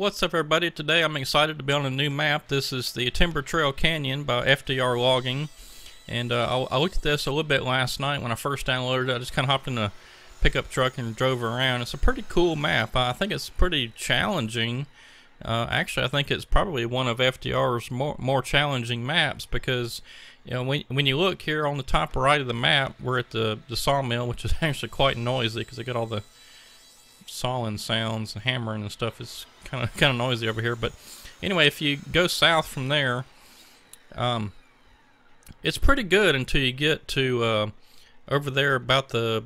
What's up, everybody? Today I'm excited to be on a new map. This is the Timber Trail Canyon by FDR Logging, and I looked at this a little bit last night when I first downloaded it. I just kind of hopped in a pickup truck and drove around. It's a pretty cool map. I think it's pretty challenging. Actually, I think it's probably one of FDR's more challenging maps because, you know, when you look here on the top right of the map, we're at the sawmill, which is actually quite noisy because they got all the sawing sounds and hammering and stuff. Is kind of noisy over here. But anyway, if you go south from there, it's pretty good until you get to over there about the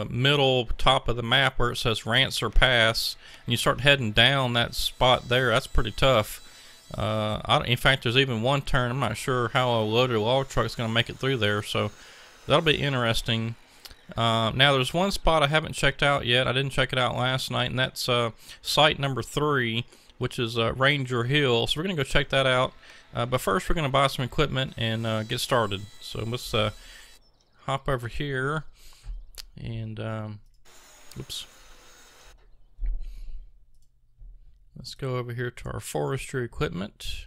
middle top of the map where it says Rancer Pass, and you start heading down that spot there. That's pretty tough. In fact, there's even one turn. I'm not sure how a loaded log truck is going to make it through there, so that'll be interesting. Now there's one spot I haven't checked out yet. I didn't check it out last night, and that's site number 3, which is Ranger Hill. So we're going to go check that out. But first we're going to buy some equipment and get started. So let's hop over here and oops. Let's go over here to our forestry equipment.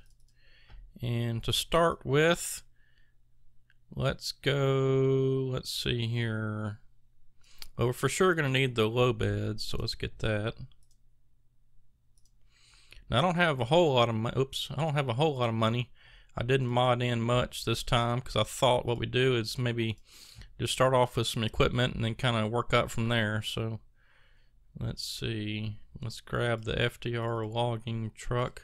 And to start with, let's see here. Well, we're for sure going to need the low beds, so let's get that. Now, I don't have a whole lot of money. Oops, I don't have a whole lot of money. I didn't mod in much this time because I thought what we do is maybe just start off with some equipment and then kind of work up from there. So let's see. Let's grab the FDR logging truck.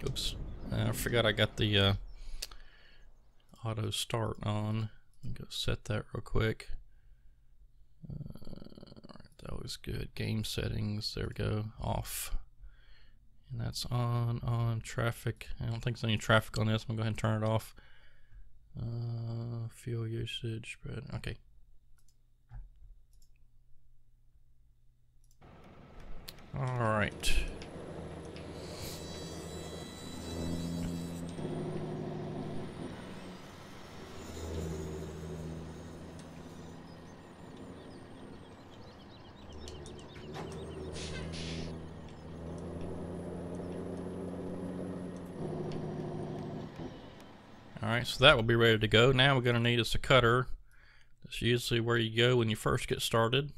Oops, I forgot I got the auto start on. Go set that real quick. Alright, that was good. Game settings, there we go, off. And that's on traffic. I don't think there's any traffic on this. I'm gonna go ahead and turn it off. Fuel usage, but okay. Alright. Alright, so that will be ready to go. Now we're going to need us a cutter. That's usually where you go when you first get started.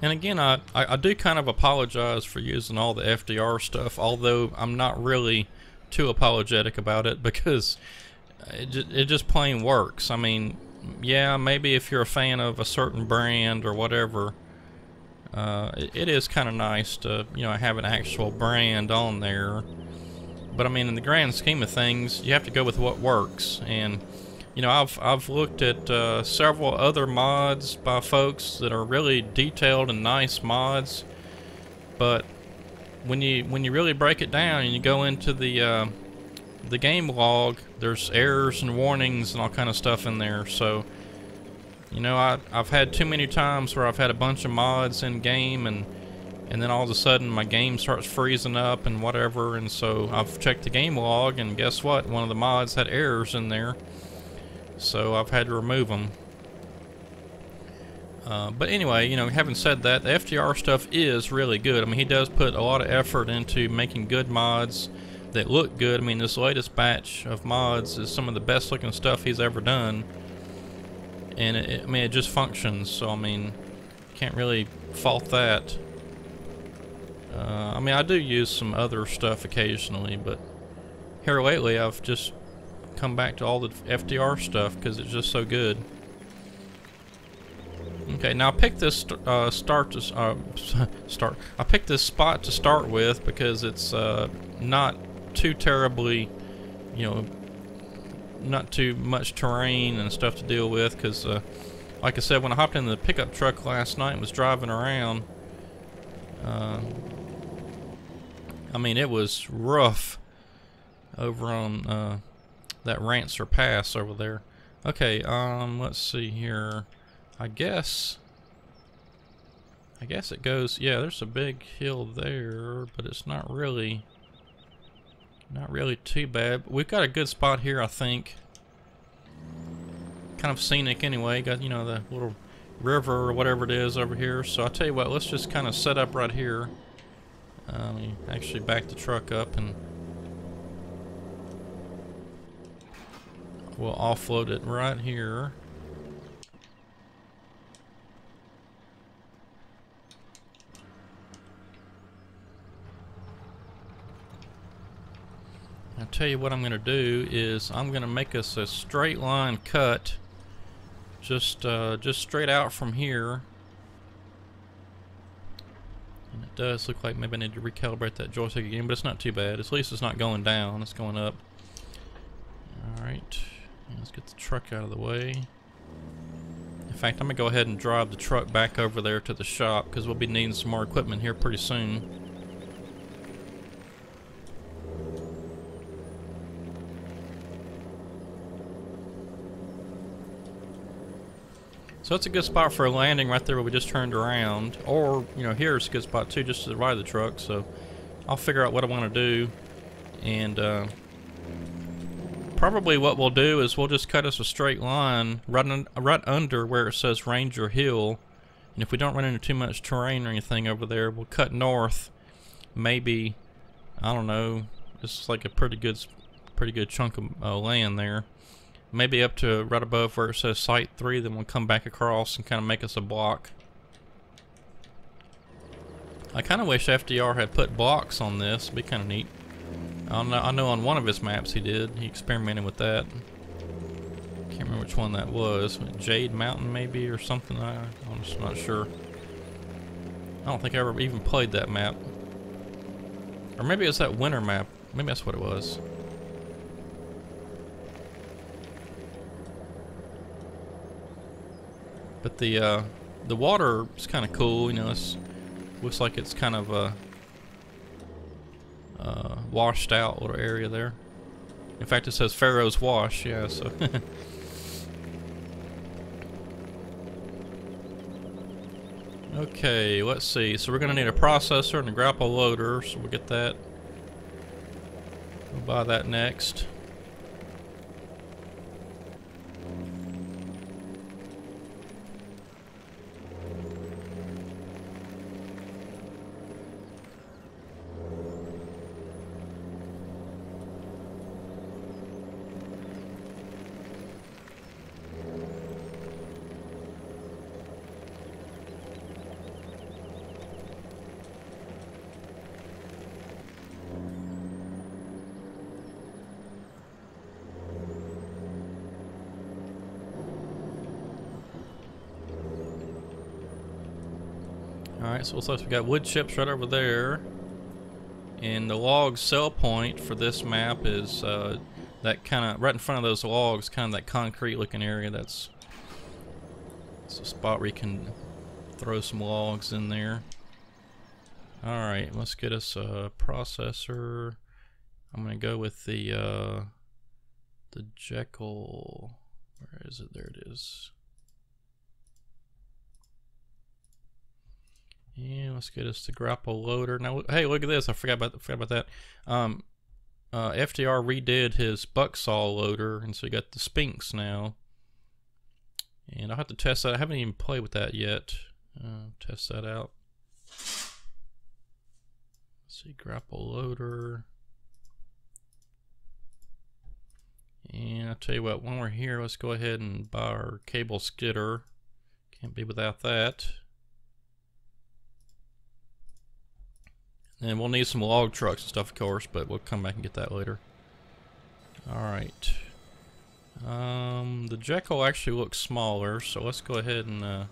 And again, I do kind of apologize for using all the FDR stuff, although I'm not really too apologetic about it because it just plain works. I mean, yeah, maybe if you're a fan of a certain brand or whatever, it is kind of nice to, you know, have an actual brand on there. But I mean, in the grand scheme of things, you have to go with what works. And you know, I've looked at several other mods by folks that are really detailed and nice mods, but when you really break it down and you go into the game log, there's errors and warnings and all kind of stuff in there. So, you know, I've had too many times where I've had a bunch of mods in game and then all of a sudden my game starts freezing up and whatever, and so I've checked the game log and guess what? One of the mods had errors in there. So I've had to remove them. But anyway, you know, having said that, the FDR stuff is really good. I mean, he does put a lot of effort into making good mods that look good. I mean, this latest batch of mods is some of the best looking stuff he's ever done. And I mean, it just functions. So, I mean, can't really fault that. I mean, I do use some other stuff occasionally, but here lately I've just come back to all the FDR stuff because it's just so good. Okay, now I picked this I picked this spot to start with because it's not too terribly, you know, not too much terrain and stuff to deal with. Because, like I said, when I hopped in the pickup truck last night and was driving around, I mean, it was rough. over on that Rancer Pass over there. Okay, let's see here. I guess it goes, yeah, there's a big hill there, but it's not really too bad. We've got a good spot here, I think. Kind of scenic anyway. Got, you know, the little river or whatever it is over here. So I'll tell you what, let's just kind of set up right here. Let me actually back the truck up and we'll offload it right here. I'll tell you what I'm going to do is I'm going to make us a straight line cut just straight out from here. And it does look like maybe I need to recalibrate that joystick again, but it's not too bad. At least it's not going down, it's going up. Alright, let's get the truck out of the way. In fact, I'm going to go ahead and drive the truck back over there to the shop because we'll be needing some more equipment here pretty soon. So it's a good spot for a landing right there where we just turned around. Or, you know, here's a good spot too, just to the right of the truck. So I'll figure out what I want to do. And probably what we'll do is we'll just cut us a straight line right under where it says Ranger Hill. And if we don't run into too much terrain or anything over there, we'll cut north. Maybe, I don't know, this is like a pretty good chunk of land there. Maybe up to right above where it says Site 3, then we'll come back across and kind of make us a block. I kind of wish FDR had put blocks on this. It'd be kind of neat. I know on one of his maps he did. He experimented with that. Can't remember which one that was. Jade Mountain maybe or something. I'm just not sure. I don't think I ever even played that map. Or maybe it's that winter map. Maybe that's what it was. But the water is kind of cool, you know. It looks like it's kind of washed out little area there. In fact, it says Pharaoh's Wash, yeah. So okay, let's see. So we're gonna need a processor and a grapple loader, so we'll get that. We'll buy that next. Alright, so it looks like we got wood chips right over there. And the log sell point for this map is that kind of, right in front of those logs, kind of that concrete looking area. That's a spot where you can throw some logs in there. Alright, let's get us a processor. I'm going to go with the Jekyll. Where is it? There it is. Yeah, let's get us the grapple loader. Now, hey, look at this. I forgot about that. FDR redid his bucksaw loader, and so you got the Sphinx now. And I'll have to test that. I haven't even played with that yet. Test that out. Let's see, grapple loader. And I'll tell you what, when we're here, let's go ahead and buy our cable skidder. Can't be without that. And we'll need some log trucks and stuff, of course, but we'll come back and get that later. Alright. The Jekyll actually looks smaller, so let's go ahead and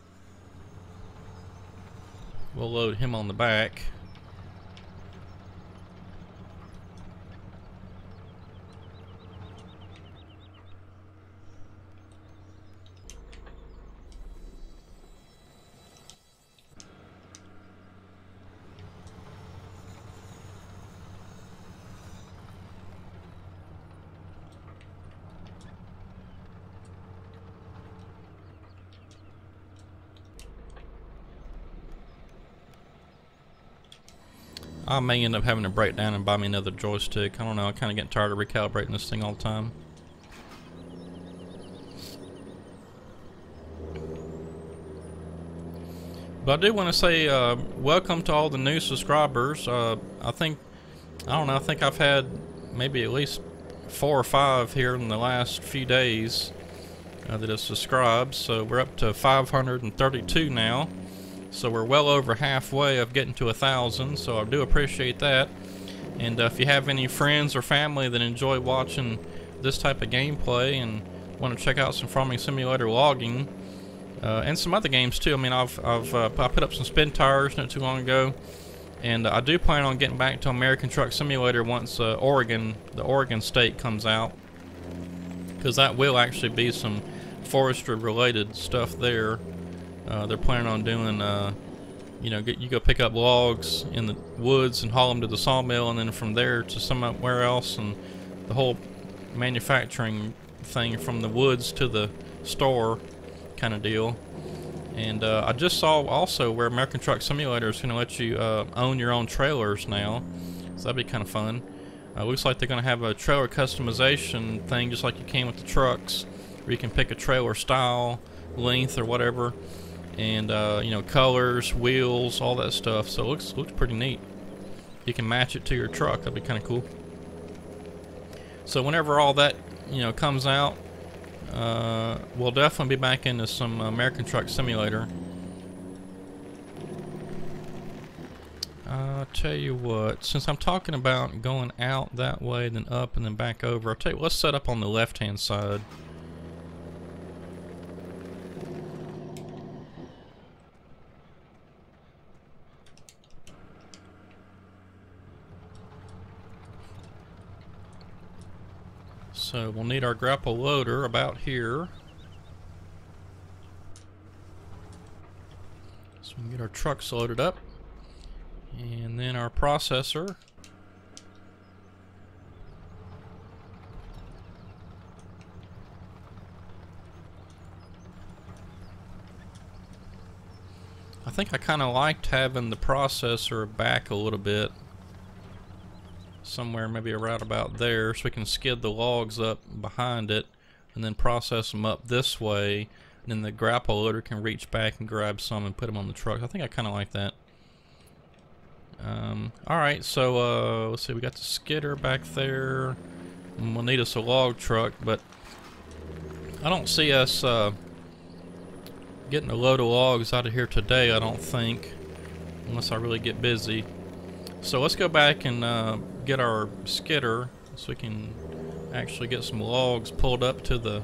we'll load him on the back. I may end up having to break down and buy me another joystick. I don't know, I'm kind of getting tired of recalibrating this thing all the time. But I do want to say welcome to all the new subscribers. I think I've had maybe at least 4 or 5 here in the last few days that have subscribed. So we're up to 532 now. So we're well over halfway of getting to 1,000. So I do appreciate that. And if you have any friends or family that enjoy watching this type of gameplay and want to check out some Farming Simulator logging, and some other games too. I mean, I put up some spin tires not too long ago, and I do plan on getting back to American Truck Simulator once the Oregon state comes out, because that will actually be some forestry related stuff there. They're planning on doing, you know, you go pick up logs in the woods and haul them to the sawmill, and then from there to somewhere else, and the whole manufacturing thing from the woods to the store kind of deal. And I just saw also where American Truck Simulator is going to let you own your own trailers now, so that'd be kind of fun. Looks like they're going to have a trailer customization thing just like you can with the trucks, where you can pick a trailer style, length, or whatever, and you know, colors, wheels, all that stuff. So it looks pretty neat. You can match it to your truck. That'd be kind of cool. So whenever all that, you know, comes out, we'll definitely be back into some American Truck Simulator. I'll tell you what, since I'm talking about going out that way, then up, and then back over, I'll tell you, let's set up on the left-hand side. So we'll need our grapple loader about here. So we can get our trucks loaded up. And then our processor. I think I kind of liked having the processor back a little bit. Somewhere maybe around about there, so we can skid the logs up behind it and then process them up this way, and then the grapple loader can reach back and grab some and put them on the truck. I think I kind of like that. Alright, so let's see, we got the skidder back there, and we'll need us a log truck, but I don't see us getting a load of logs out of here today, I don't think, unless I really get busy. So let's go back and get our skidder so we can actually get some logs pulled up to the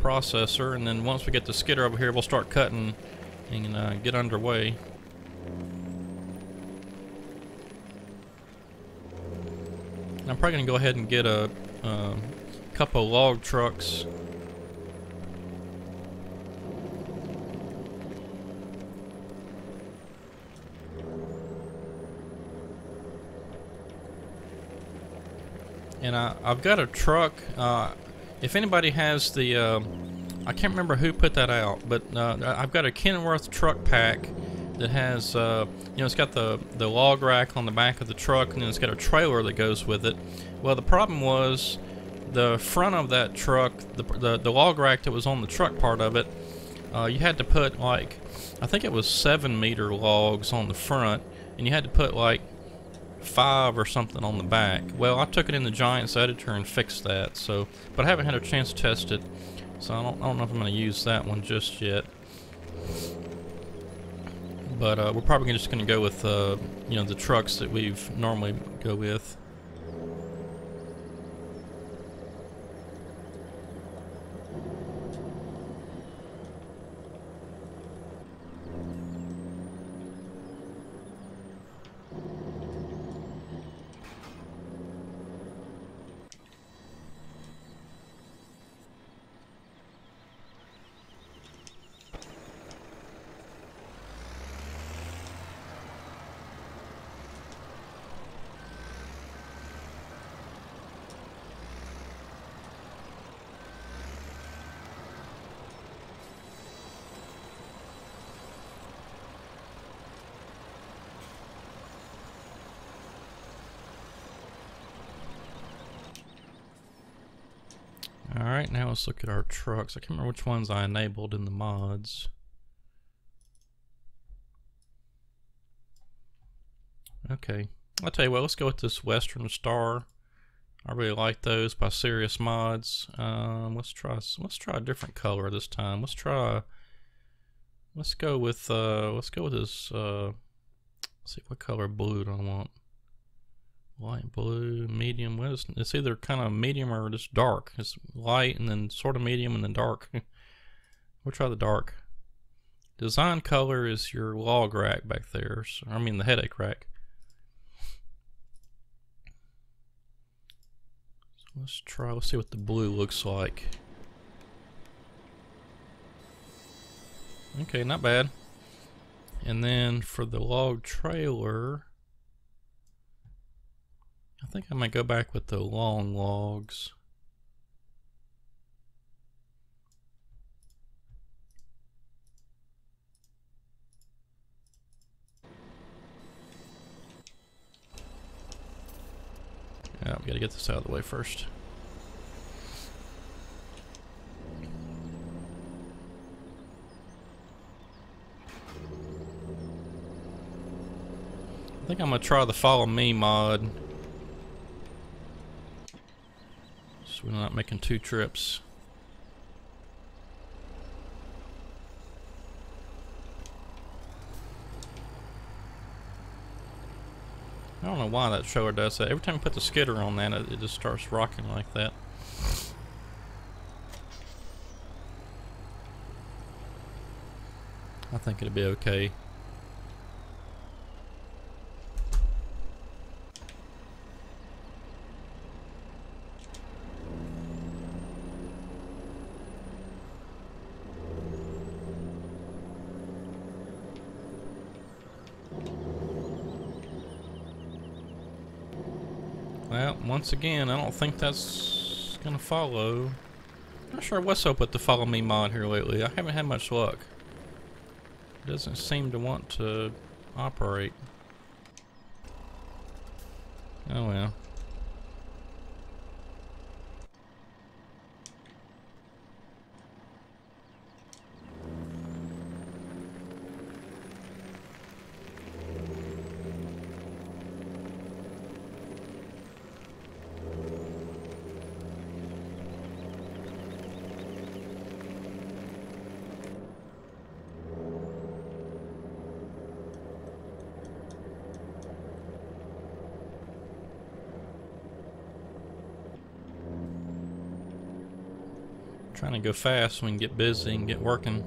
processor, and then once we get the skidder over here, we'll start cutting and get underway. And I'm probably going to go ahead and get a couple of log trucks. And I've got a truck. If anybody has the, I can't remember who put that out, but I've got a Kenworth truck pack that has, you know, it's got the log rack on the back of the truck, and then it's got a trailer that goes with it. Well, the problem was the front of that truck, the log rack that was on the truck part of it, you had to put like, I think it was 7-meter logs on the front, and you had to put like 5 or something on the back. Well, I took it in the Giants editor and fixed that. So, but I haven't had a chance to test it, so I don't know if I'm going to use that one just yet. But we're probably just going to go with you know, the trucks that we've normally go with. Alright, now let's look at our trucks. I can't remember which ones I enabled in the mods. Okay, I'll tell you what, let's go with this Western Star. I really like those by Serious Mods. Let's try a different color this time. Let's go with this let's see, what color blue do I want? Light blue, medium. It's either kind of medium or just dark. It's light and then sort of medium and then dark. We'll try the dark. Design color is your log rack back there. So, I mean the headache rack. So let's see what the blue looks like. Okay, not bad. And then for the log trailer, I think I might go back with the long logs. Yeah, we gotta get this out of the way first. I think I'm gonna try the Follow Me mod. So we're not making 2 trips. I don't know why that trailer does that. Every time you put the skidder on that, it just starts rocking like that. I think it'll be okay. Well, once again, I don't think that's gonna follow. Not sure what's up with the Follow Me mod here lately. I haven't had much luck. It doesn't seem to want to operate. Oh well. Trying to go fast so we can get busy and get working.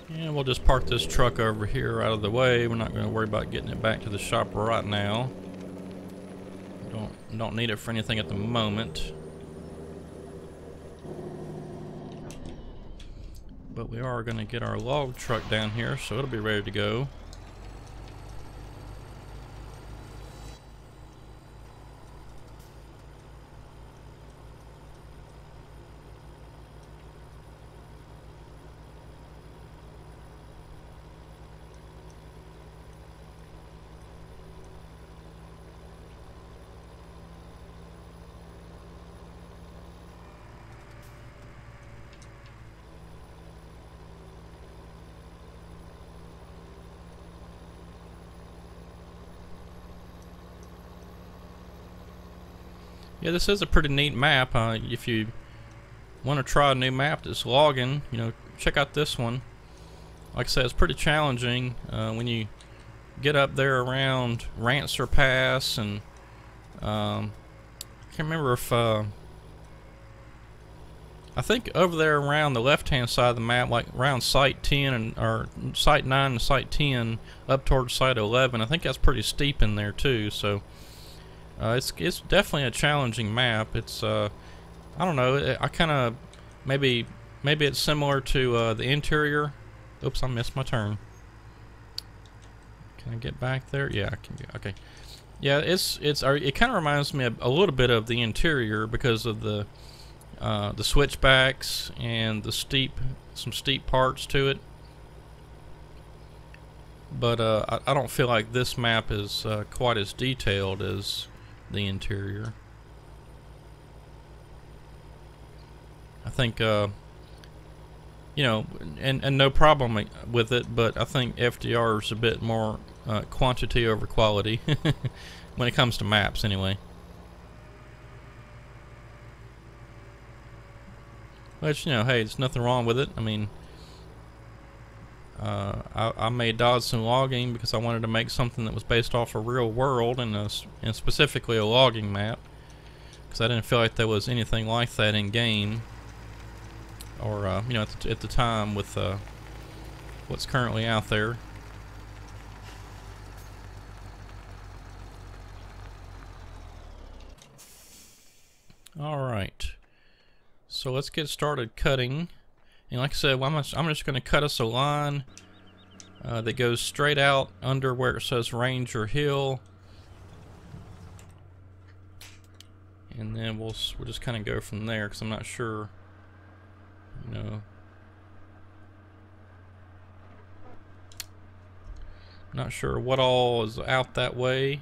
And we'll just park this truck over here out of the way. We're not going to worry about getting it back to the shop right now. Don't need it for anything at the moment. But we are going to get our log truck down here, so it'll be ready to go. Yeah, this is a pretty neat map. If you want to try a new map that's logging, you know, check out this one. Like I said, it's pretty challenging when you get up there around Rancer Pass, and I can't remember if I think over there around the left-hand side of the map, like around Site 10 and or Site 9 and Site 10, up towards Site 11. I think that's pretty steep in there too. So it's definitely a challenging map. It's I don't know. I kind of maybe it's similar to the Interior. Oops, I missed my turn. Can I get back there? Yeah, I can. Okay. Yeah, it kind of reminds me a little bit of the Interior because of the switchbacks and some steep parts to it. But I don't feel like this map is quite as detailed as the Interior. I think you know, and no problem with it, but I think FDR is a bit more quantity over quality when it comes to maps, anyway. Which, you know, hey, there's nothing wrong with it. I mean, I made Dodson Logging because I wanted to make something that was based off a real world, and specifically a logging map, because I didn't feel like there was anything like that in game, or you know, at the time with what's currently out there. All right, so let's get started cutting. And like I said, well, I'm just going to cut us a line that goes straight out under where it says Ranger Hill, and then we'll just kind of go from there, because I'm not sure, you know, not sure what all is out that way.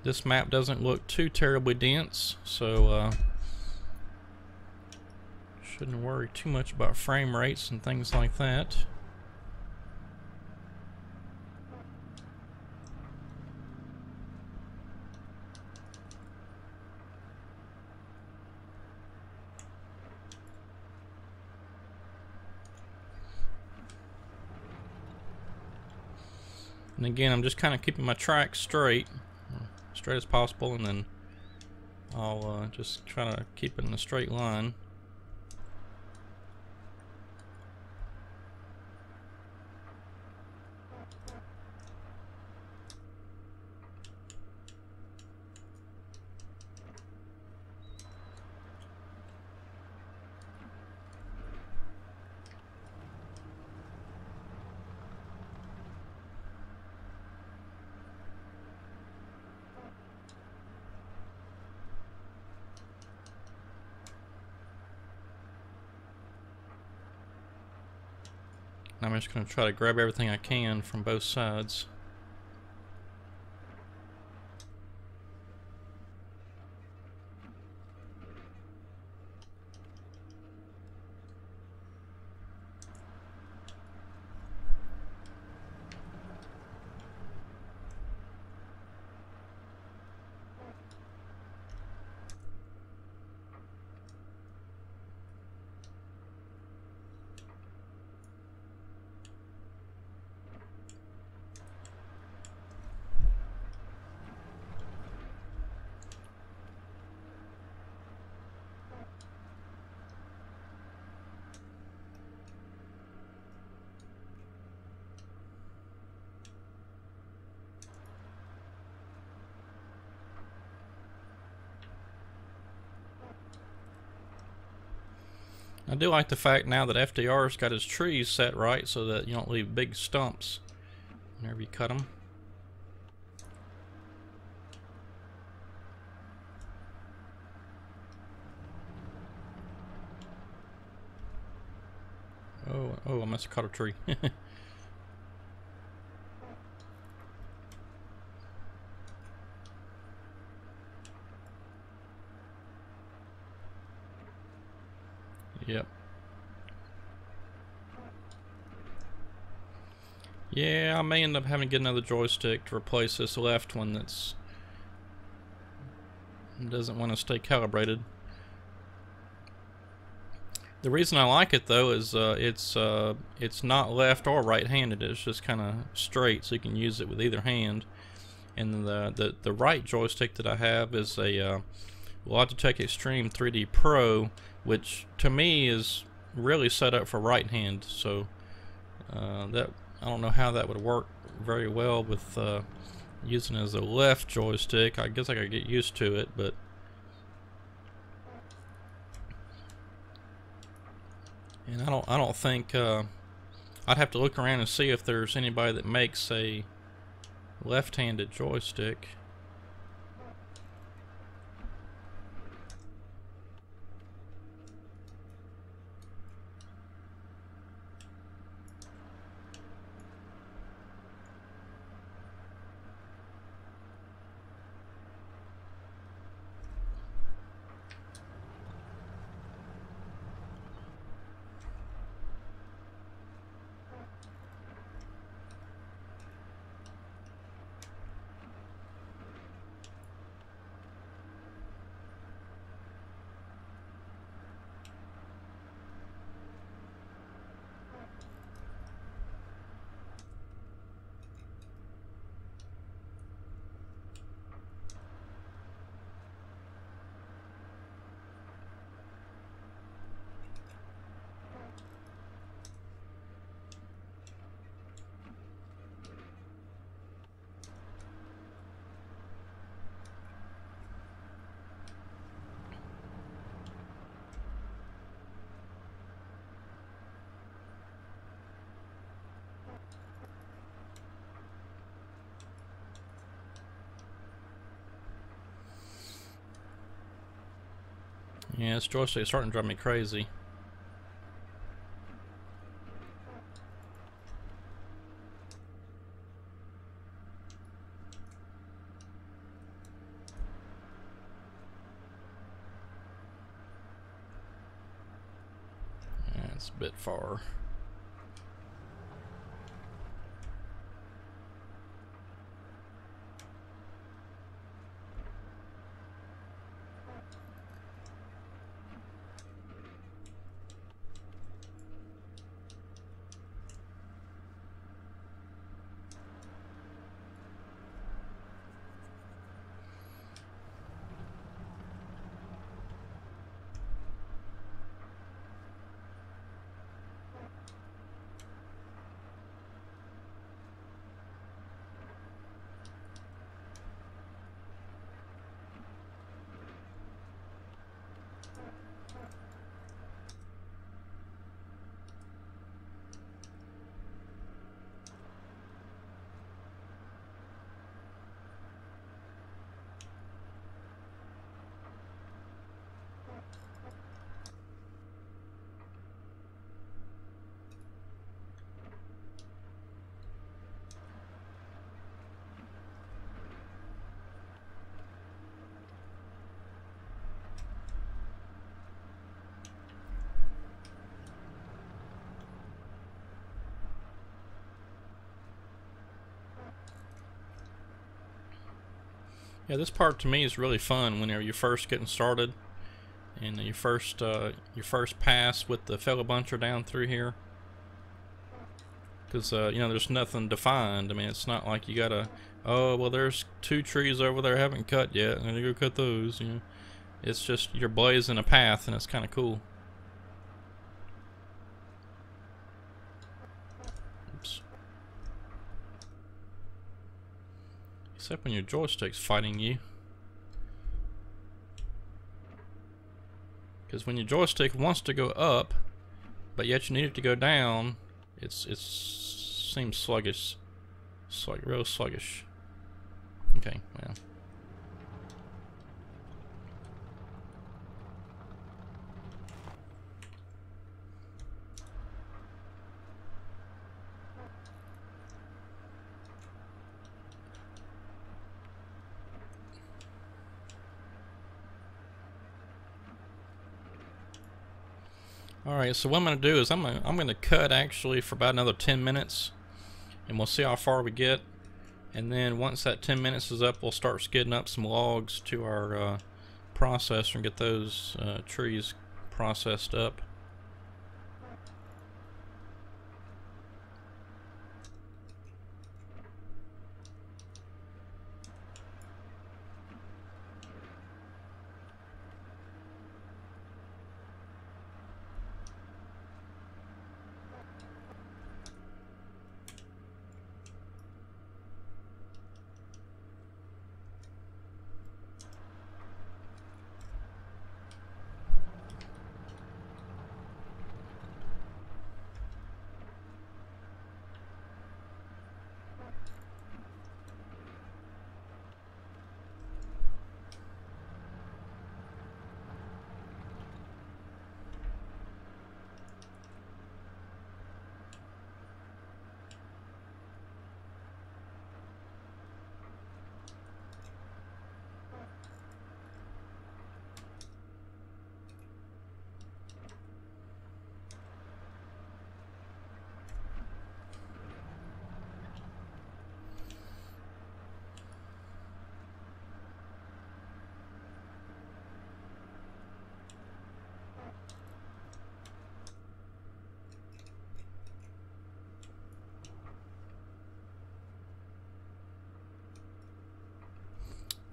This map doesn't look too terribly dense, so shouldn't worry too much about frame rates and things like that. And again, I'm just kind of keeping my tracks straight as possible, and then I'll just try to keep it in a straight line. I'm just going to try to grab everything I can from both sides. I do like the fact now that FDR's got his trees set right so that you don't leave big stumps whenever you cut them. Oh, I must have cut a tree. Yep. Yeah, I may end up having to get another joystick to replace this left one that's It doesn't want to stay calibrated. The reason I like it though is it's not left or right-handed. It's just kind of straight, so you can use it with either hand. And the right joystick that I have is a Logitech Extreme 3D Pro, which to me is really set up for right hand. So that I don't know how that would work very well with using it as a left joystick. I guess I could get used to it, but and I don't think I'd have to look around and see if there's anybody that makes a left-handed joystick. Yeah, this joystick is starting to drive me crazy. Yeah, it's a bit far. Yeah, this part to me is really fun whenever you're first getting started and your first pass with the fellow buncher down through here, because you know, there's nothing defined. I mean, it's not like you gotta, oh well, there's 2 trees over there I haven't cut yet, I'm gonna go cut those. You know, it's just you're blazing a path, and it's kind of cool. Oops. Except when your joystick's fighting you. Because when your joystick wants to go up, but yet you need it to go down, it seems sluggish. Real sluggish. Okay, well. Alright, so what I'm going to do is I'm going to cut actually for about another 10 minutes, and we'll see how far we get. And then once that 10 minutes is up, we'll start skidding up some logs to our processor and get those trees processed up.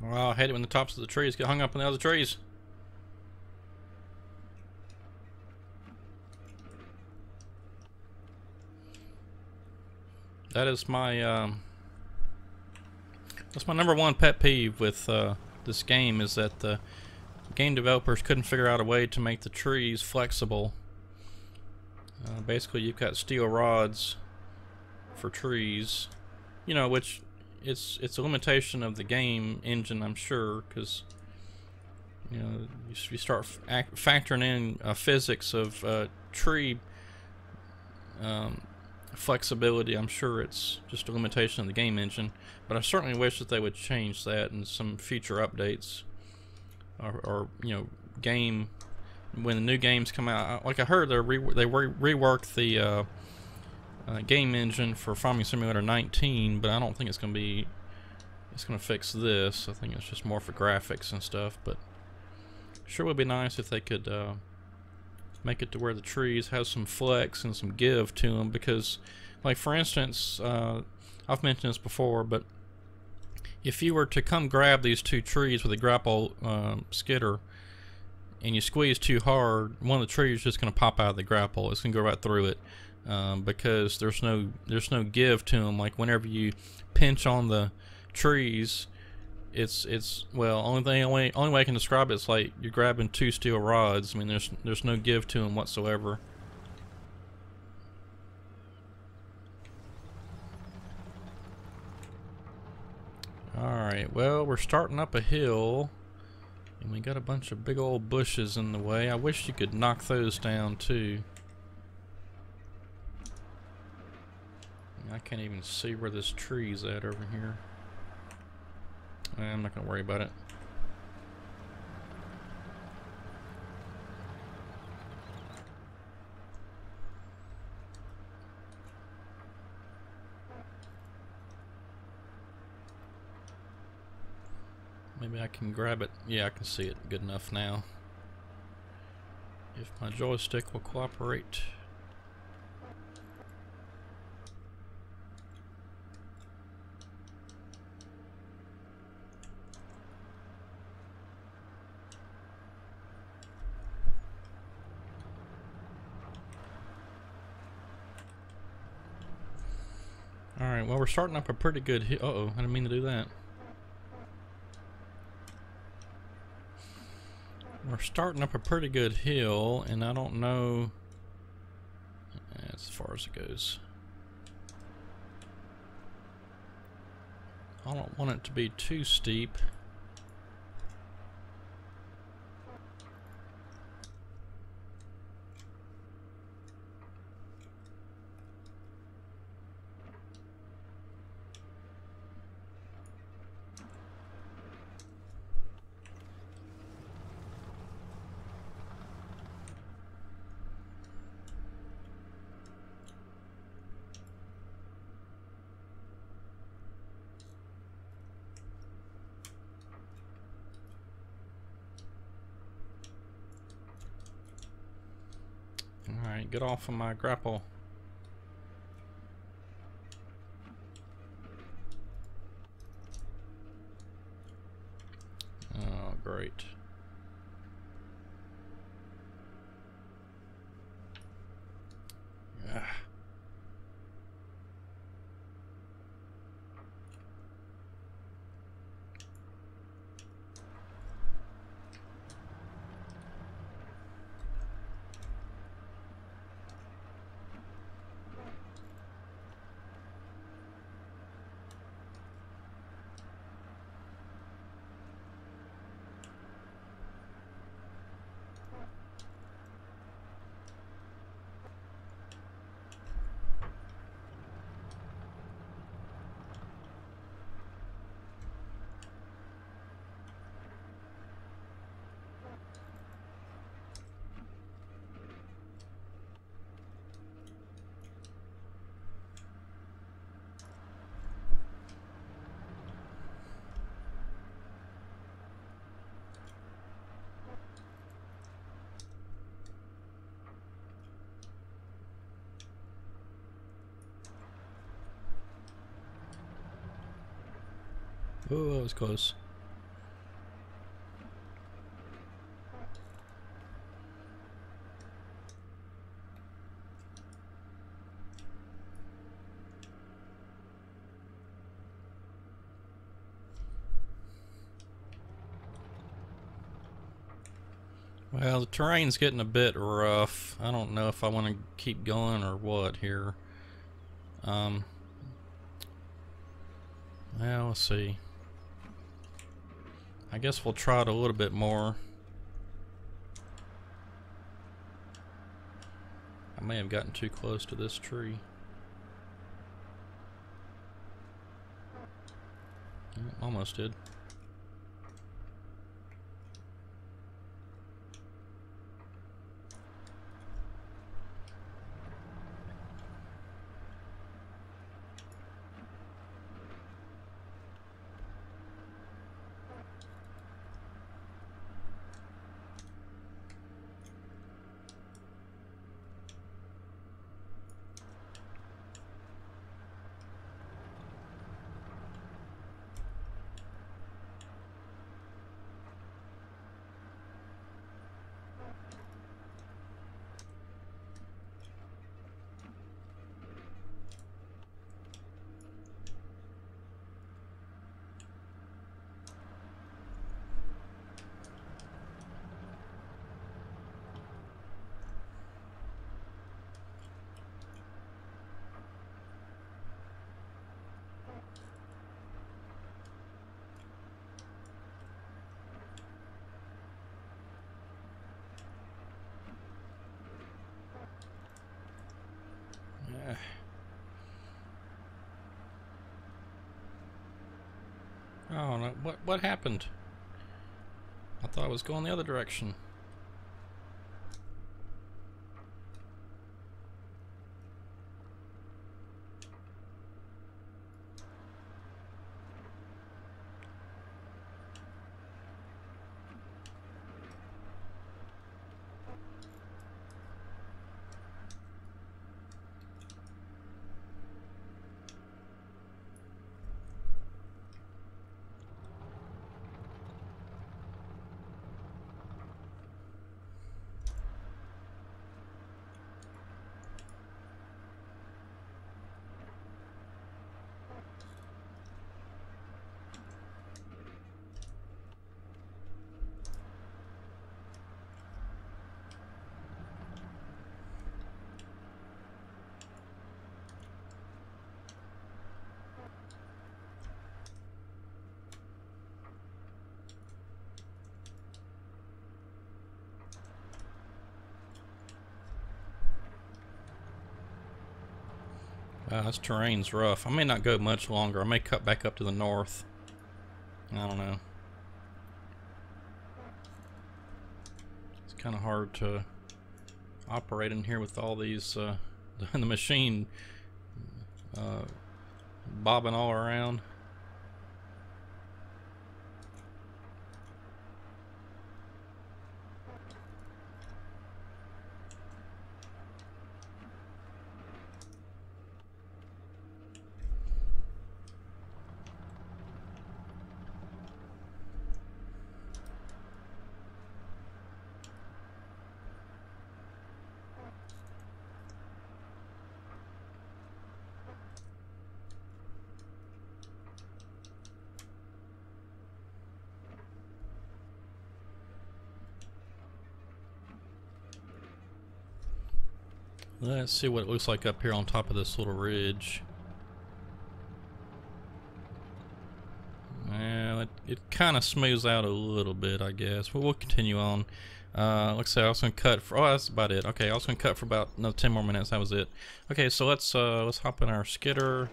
Well, I hate it when the tops of the trees get hung up in the other trees. That is my that's my #1 pet peeve with this game, is that the game developers couldn't figure out a way to make the trees flexible. Basically, you've got steel rods for trees, you know, which it's a limitation of the game engine, I'm sure, because you know you start factoring in physics of tree flexibility. I'm sure it's just a limitation of the game engine, but I certainly wish that they would change that in some future updates, or you know, game when the new games come out. Like I heard they reworked the game engine for Farming Simulator 19, but I don't think it's going to fix this. I think it's just more for graphics and stuff, but sure would be nice if they could make it to where the trees have some flex and some give to them, because like for instance, I've mentioned this before, but if you were to come grab these two trees with a grapple skidder and you squeeze too hard, one of the trees is just going to pop out of the grapple. It's going to go right through it. Because there's no give to them. Like whenever you pinch on the trees, it's well, only way I can describe it, it's like you're grabbing two steel rods. I mean, there's no give to them whatsoever. Alright, well, we're starting up a hill and we got a bunch of big old bushes in the way. I wish you could knock those down too. I can't even see where this tree's at over here. I'm not gonna worry about it. Maybe I can grab it. Yeah, I can see it good enough now. If my joystick will cooperate. Alright, well, we're starting up a pretty good hill. Uh-oh, I didn't mean to do that. We're starting up a pretty good hill, and I don't know as far as it goes. I don't want it to be too steep. Alright, get off of my grapple. Oh, great. Ah. Oh, that was close. Well, the terrain's getting a bit rough. I don't know if I want to keep going or what here. Well, let's see. I guess we'll try it a little bit more. I may have gotten too close to this tree. Almost did. Yeah. Oh no! What happened? I thought I was going the other direction. Wow, this terrain's rough. I may not go much longer. I may cut back up to the north. I don't know. It's kind of hard to operate in here with all these, the machine bobbing all around. Let's see what it looks like up here on top of this little ridge. Well, it kind of smooths out a little bit, I guess. But we'll continue on. Like I said, I was gonna cut for. Oh, that's about it. Okay, I was gonna cut for about another 10 more minutes. That was it. Okay, so let's hop in our skidder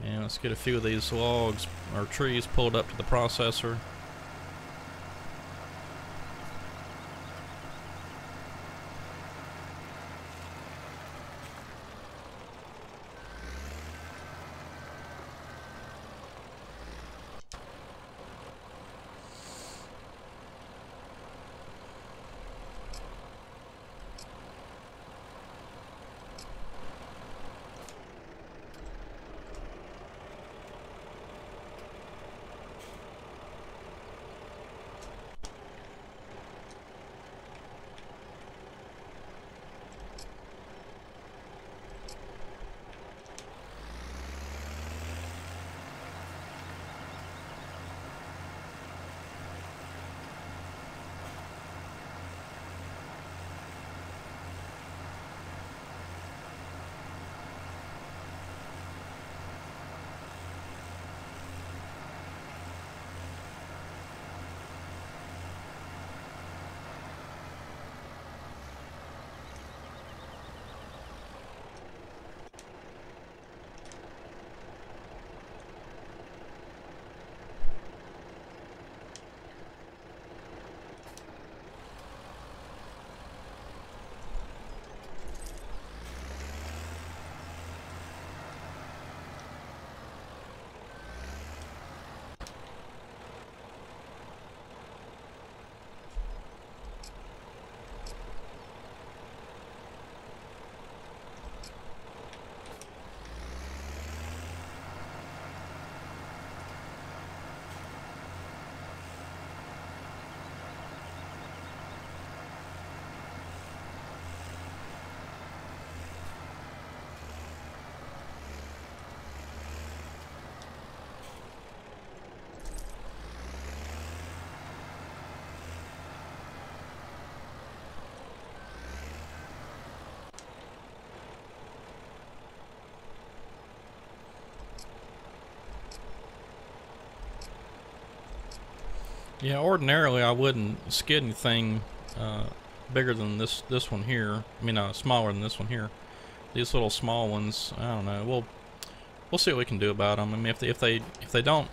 and let's get a few of these logs or trees pulled up to the processor. Yeah, ordinarily I wouldn't skid anything bigger than this one here. I mean, smaller than this one here. These little small ones, I don't know. We'll see what we can do about them. I mean, if they don't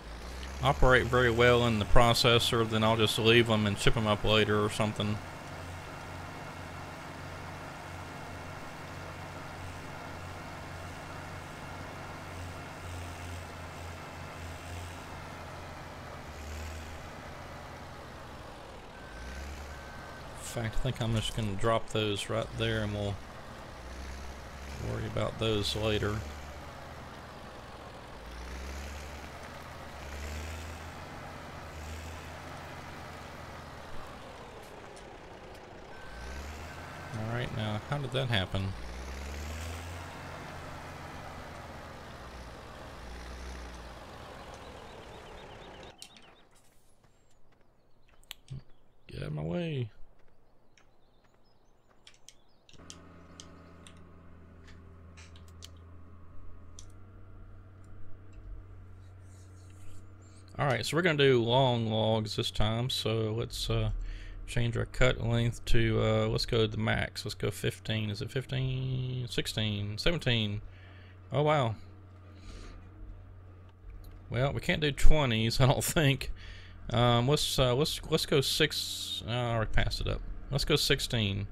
operate very well in the processor, then I'll just leave them and ship them up later or something. In fact, I think I'm just going to drop those right there and we'll worry about those later. Alright, now how did that happen? Get out of my way. Alright, so we're going to do long logs this time, so let's change our cut length to, let's go to the max. Let's go 15. Is it 15? 16? 17? Oh, wow. Well, we can't do 20s, I don't think. Let's go 6. I already passed it up. Let's go 16.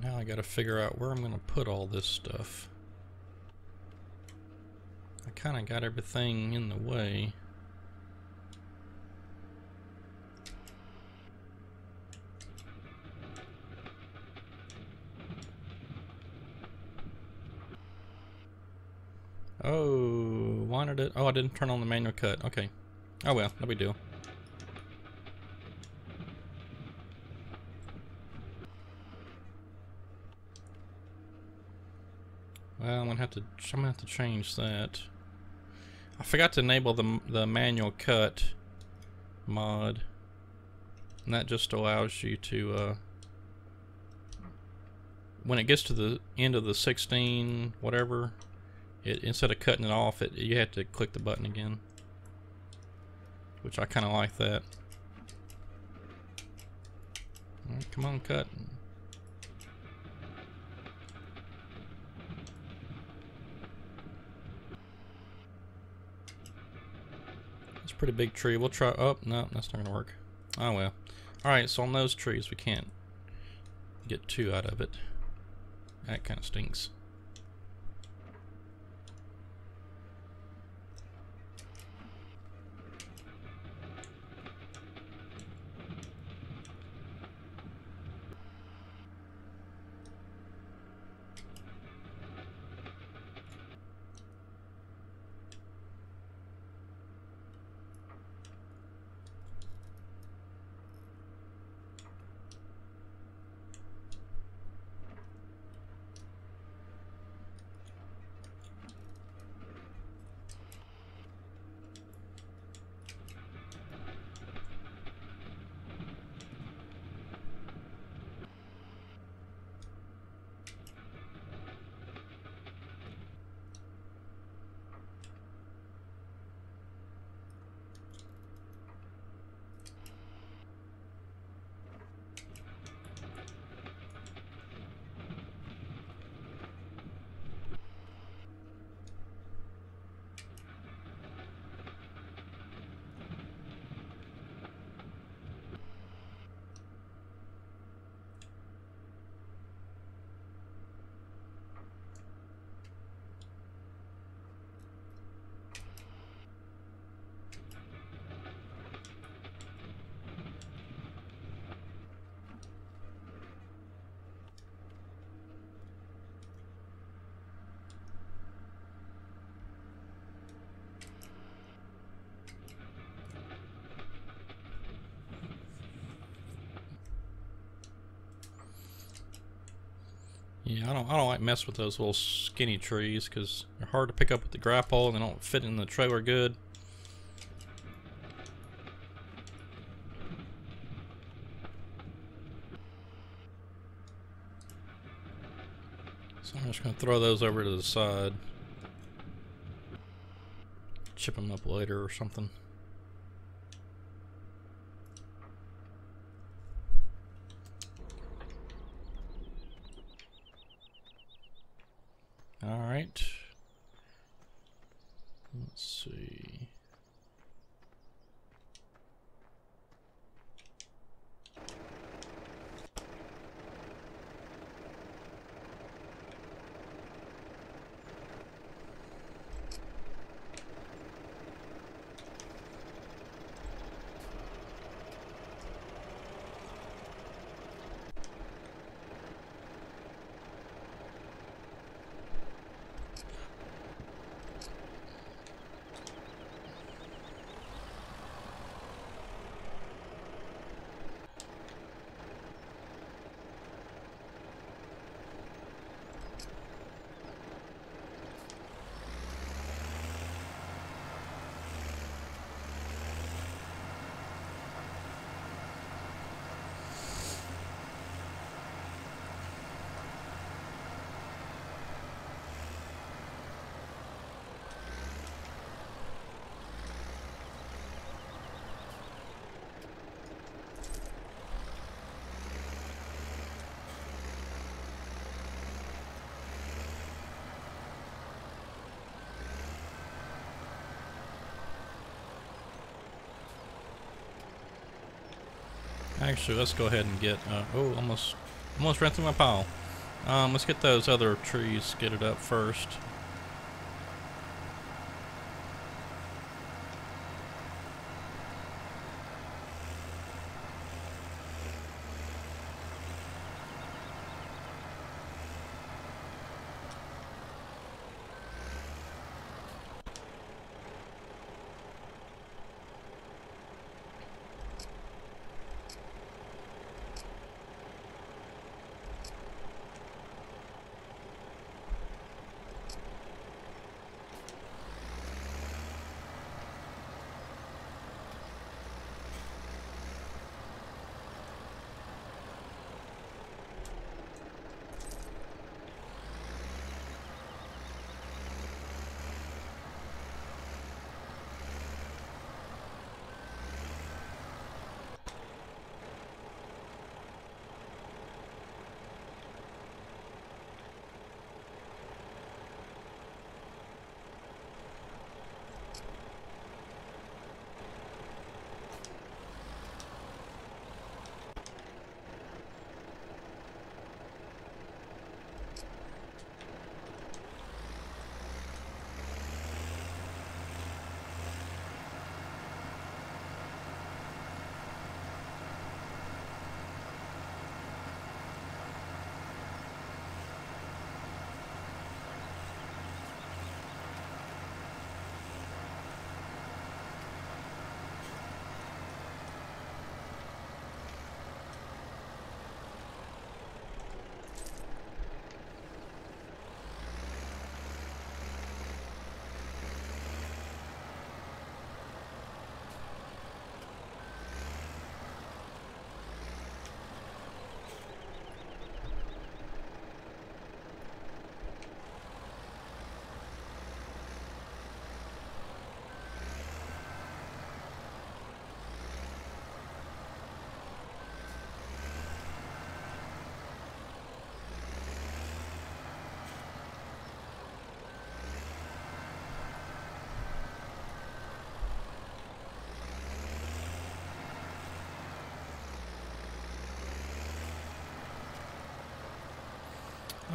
Now I gotta figure out where I'm gonna put all this stuff. I kinda got everything in the way. Oh, why did it? Oh, I didn't turn on the manual cut. Okay. Oh well, no big deal. Well, I'm gonna have to change that. I forgot to enable the manual cut mod, and that just allows you to when it gets to the end of the 16 whatever, instead of cutting it off, you have to click the button again, which I kind of like that. All right, come on, cut. It's a pretty big tree. We'll try. Oh no, that's not gonna work. Oh well. All right, so on those trees we can't get 2 out of it. That kind of stinks. Yeah, I don't like mess with those little skinny trees because they're hard to pick up with the grapple and they don't fit in the trailer good. So I'm just gonna throw those over to the side. Chip them up later or something. Alright. Let's see. Actually, let's go ahead and get, oh, almost ran through my pile. Let's get those other trees skidded up first.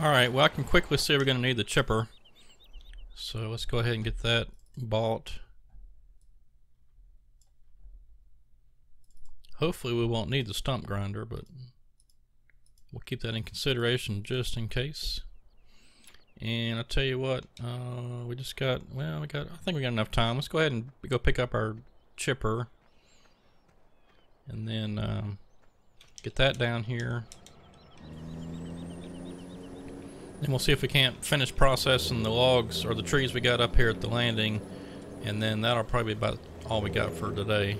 Alright, well I can quickly see we're going to need the chipper. So let's go ahead and get that bought. Hopefully we won't need the stump grinder, but we'll keep that in consideration just in case. And I'll tell you what, we just got, well, I think we got enough time. Let's go ahead and go pick up our chipper. And then get that down here. Then we'll see if we can't finish processing the logs or the trees we got up here at the landing. And then that'll probably be about all we got for today.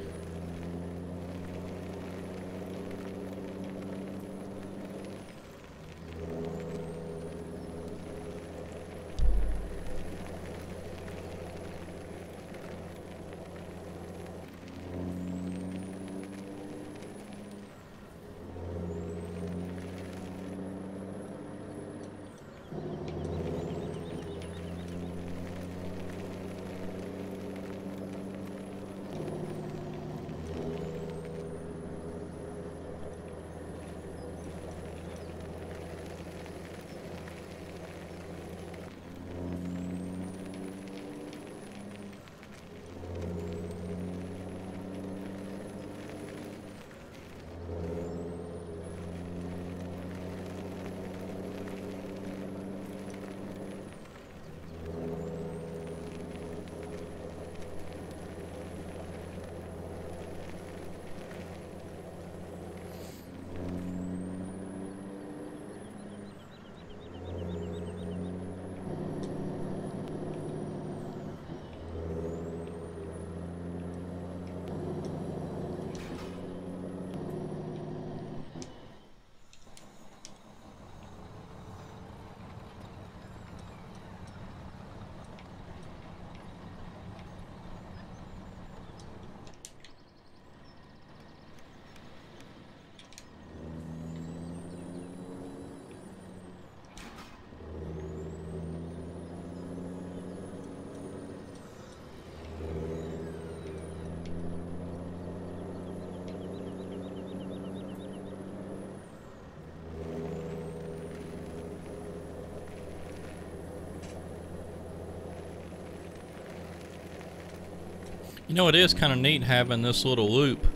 You know, it is kind of neat having this little loop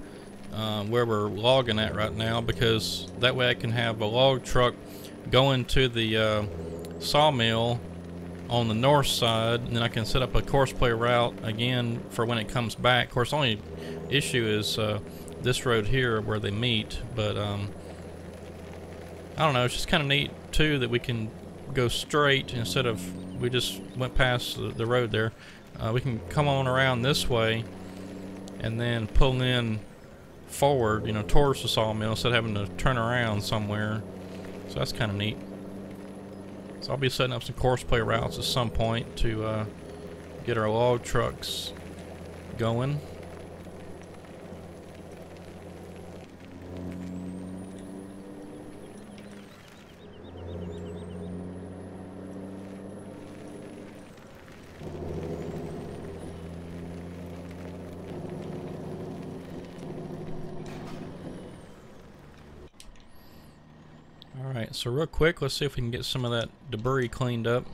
where we're logging at right now, because that way I can have a log truck going to the sawmill on the north side, and then I can set up a courseplay route again for when it comes back. Of course, the only issue is this road here where they meet, but I don't know, it's just kind of neat too that we can go straight instead of, we just went past the road there. We can come on around this way and then pull in forward, you know, towards the sawmill instead of having to turn around somewhere. So that's kind of neat. So I'll be setting up some courseplay routes at some point to get our log trucks going. Alright, so real quick, let's see if we can get some of that debris cleaned up.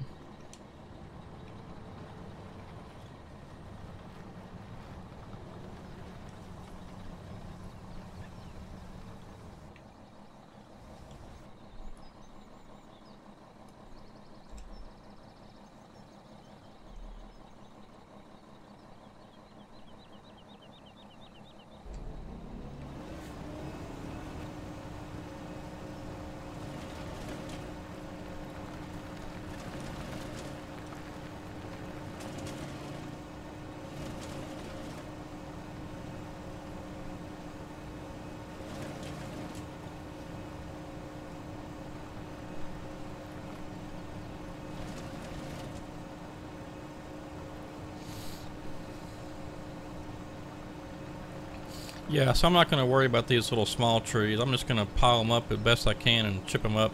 Yeah, so I'm not going to worry about these little small trees. I'm just going to pile them up as best I can and chip them up,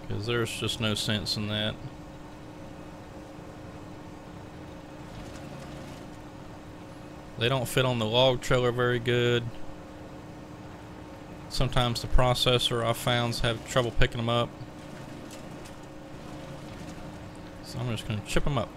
because there's just no sense in that. They don't fit on the log trailer very good. Sometimes the processor, I've found, have trouble picking them up. So I'm just going to chip them up.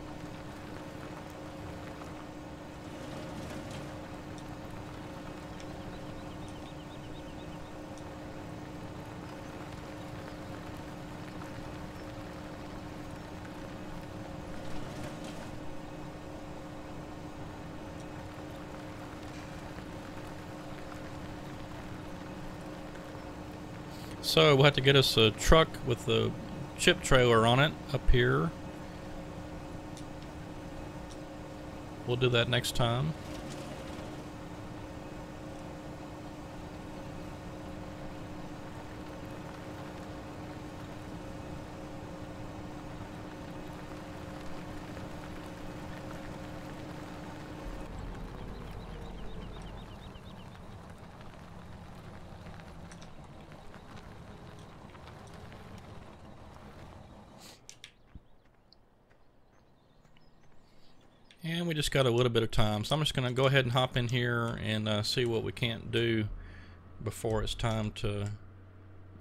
So we'll have to get us a truck with the chip trailer on it up here. We'll do that next time. And we just got a little bit of time, so I'm just going to go ahead and hop in here and see what we can't do before it's time to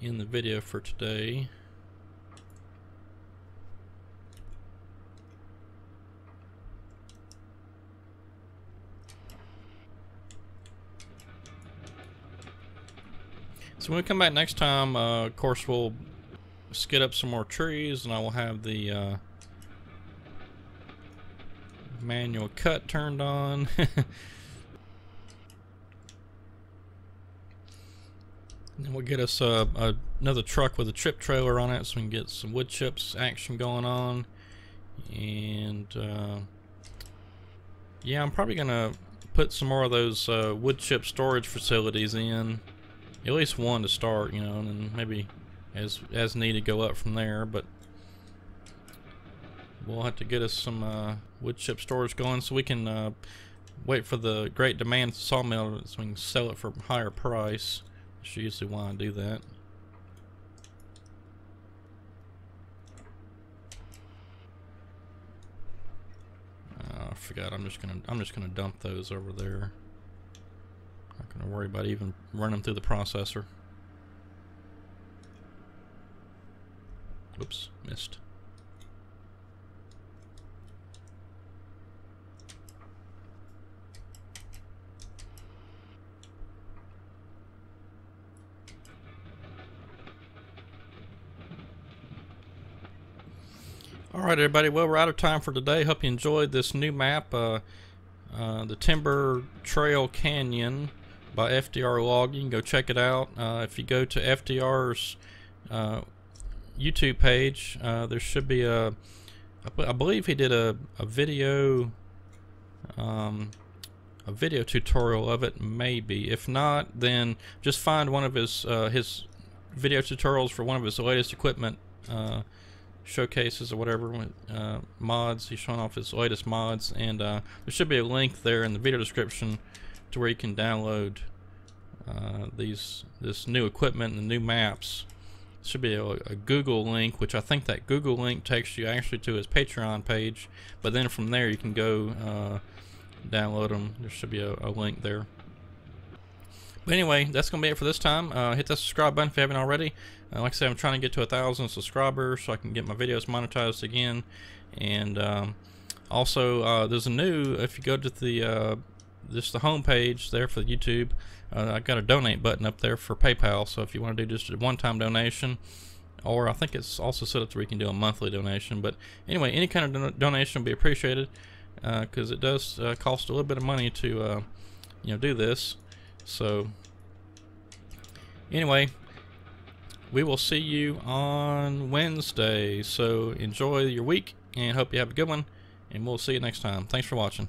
end the video for today. So when we come back next time, of course we'll skid up some more trees, and I will have the manual cut turned on. And we'll get us another truck with a chip trailer on it so we can get some wood chips action going on. And yeah, I'm probably gonna put some more of those wood chip storage facilities in, at least one to start, you know, and then maybe as needed go up from there. But we'll have to get us some wood chip storage going so we can wait for the great demand sawmill so we can sell it for a higher price. That's usually why I do that. I forgot. I'm just gonna dump those over there. Not gonna worry about even running them through the processor. Oops, missed. Alright everybody, well we're out of time for today. Hope you enjoyed this new map, the Timber Trail Canyon by FDR Logging. Go check it out. If you go to FDR's YouTube page, there should be I believe he did a video tutorial of it, maybe. If not, then just find one of his video tutorials for one of his latest equipment showcases or whatever, mods. He's showing off his latest mods, and there should be a link there in the video description to where you can download this new equipment and the new maps. There should be a Google link, which I think that Google link takes you actually to his Patreon page, but then from there you can go download them. There should be a link there. But anyway, that's going to be it for this time. Hit that subscribe button if you haven't already. Like I said, I'm trying to get to 1,000 subscribers so I can get my videos monetized again. And also, there's a new, if you go to the home page there for YouTube, I got a donate button up there for PayPal. So if you want to do just a one-time donation, or I think it's also set up to where you can do a monthly donation. But anyway, any kind of donation will be appreciated, because it does cost a little bit of money to do this. So anyway, we will see you on Wednesday. So enjoy your week and hope you have a good one, and we'll see you next time. Thanks for watching.